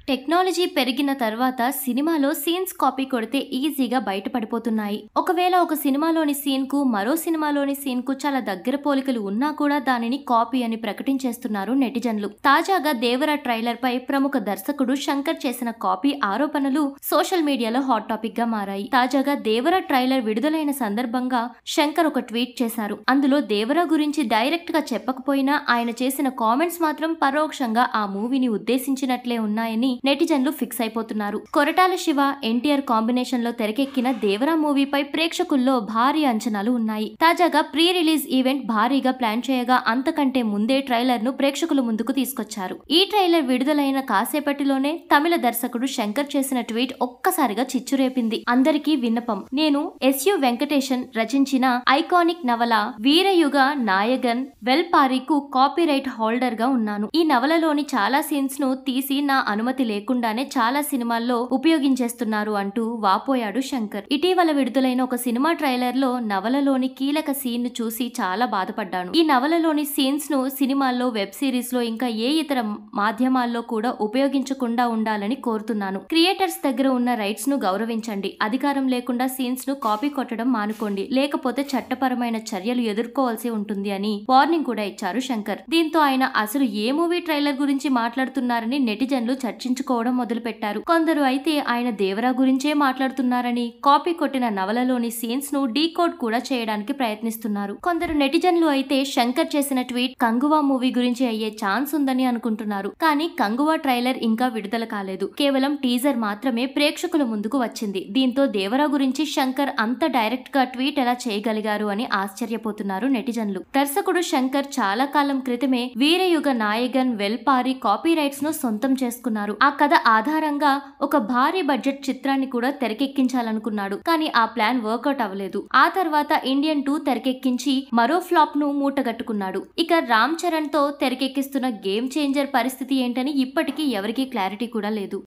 Technology పెరిగిన తర్వాత సినిమాలో సీన్స్ కాపీ కొడితే ఈజీగా బయటపడిపోతున్నాయి. ఒకవేళ ఒక సినిమాలోని సీన్ కు మరో సినిమాలోని సీన్ కు చాలా దగ్గర పోలికలు ఉన్నా కూడా దానిని కాపీ అని ప్రకటించేస్తున్నారు నెటిజన్లు. తాజాగా దేవరా ట్రైలర్ పై ప్రముఖ దర్శకుడు శంకర్ చేసిన కాపీ ఆరోపణలు సోషల్ మీడియాలో హాట్ టాపిక్ గా మారాయి. తాజాగా దేవరా ట్రైలర్ విడుదలైన సందర్భంగా శంకర్ ఒక ట్వీట్ చేశారు. అందులో దేవరా గురించి డైరెక్ట్ గా చెప్పకపోయినా ఆయన చేసిన కామెంట్స్ మాత్రం పరోక్షంగా ఆ మూవీని ఉద్దేశించినట్లే ఉన్నాయని నెటిజన్లు ఫిక్స్ అయిపోతున్నారు. కొరటాల శివ, ఎన్టీఆర్ కాంబినేషన్ లో తెరకెక్కిన దేవరా మూవీపై ప్రేక్షకుల్లో భారీ అంచనాలు ఉన్నాయి. తాజాగా ప్రీ రిలీజ్ ఈవెంట్ భారీగా ప్లాన్ చేయగా అంతకంటే ముందే ట్రైలర్ ను ప్రేక్షకుల ముందుకు తీసుకొచ్చారు. ఈ ట్రైలర్ విడుదలైన కాసేపటిలోనే తమిళ దర్శకుడు శంకర్ చేసిన ట్వీట్ ఒక్కసారిగా చిచ్చురేపింది. అందరికీ విన్నపం, నేను ఎస్యు వెంకటేశన్ రచించిన ఐకానిక్ నవల వీరయుగ నాయగన్ వెల్పారీకు కాపీరైట్ హోల్డర్ గా ఉన్నాను. ఈ నవలలోని చాలా సీన్స్ ను తీసి నా అనుమతి లేకుండానే చాలా సినిమాల్లో ఉపయోగించేస్తున్నారు అంటూ వాపోయాడు శంకర్. ఇటీవల విడుదలైన ఒక సినిమా ట్రైలర్ లో నవలలోని కీలక సీన్ ను చూసి చాలా బాధపడ్డాను. ఈ నవలలోని సీన్స్ ను సినిమాల్లో, వెబ్ సిరీస్ లో ఇంకా ఏ ఇతర మాధ్యమాల్లో కూడా ఉపయోగించకుండా ఉండాలని కోరుతున్నాను. క్రియేటర్స్ దగ్గర ఉన్న రైట్స్ ను గౌరవించండి. అధికారం లేకుండా సీన్స్ ను కాపీ కొట్టడం మానుకోండి, లేకపోతే చట్టపరమైన చర్యలు ఎదుర్కోవాల్సి ఉంటుంది అని వార్నింగ్ కూడా ఇచ్చారు శంకర్. దీంతో ఆయన అసలు ఏ మూవీ ట్రైలర్ గురించి మాట్లాడుతున్నారని నెటిజన్లు చర్చించుకోవడం మొదలుపెట్టారు. కొందరు అయితే ఆయన దేవరా గురించే మాట్లాడుతున్నారని, కాపీ కొట్టిన నవలలోని సీన్స్ ను డీకోడ్ కూడా చేయడానికి ప్రయత్నిస్తున్నారు. కొందరు నెటిజన్లు అయితే శంకర్ చేసిన ట్వీట్ కంగువా మూవీ గురించి అయ్యే ఛాన్స్ ఉందని అనుకుంటున్నారు. కానీ కంగువా ట్రైలర్ ఇంకా విడుదల కాలేదు. కేవలం టీజర్ మాత్రమే ప్రేక్షకుల ముందుకు వచ్చింది. దీంతో దేవరా గురించి శంకర్ అంత డైరెక్ట్ గా ట్వీట్ ఎలా చేయగలిగారు అని ఆశ్చర్యపోతున్నారు నెటిజన్లు. దర్శకుడు శంకర్ చాలా కాలం క్రితమే వీరయుగ నాయగన్ వెల్పారీ కాపీ రైట్స్ ను సొంతం చేసుకున్నారు. ఆ కథ ఆధారంగా ఒక భారీ బడ్జెట్ చిత్రాన్ని కూడా తెరకెక్కించాలనుకున్నాడు. కానీ ఆ ప్లాన్ వర్కౌట్ అవ్వలేదు. ఆ తర్వాత ఇండియన్ 2 తెరకెక్కించి మరో ఫ్లాప్ ను మూటగట్టుకున్నాడు. ఇక రామ్ చరణ్ తో తెరకెక్కిస్తున్న గేమ్ చేంజర్ పరిస్థితి ఏంటని ఇప్పటికీ ఎవరికీ క్లారిటీ కూడా లేదు.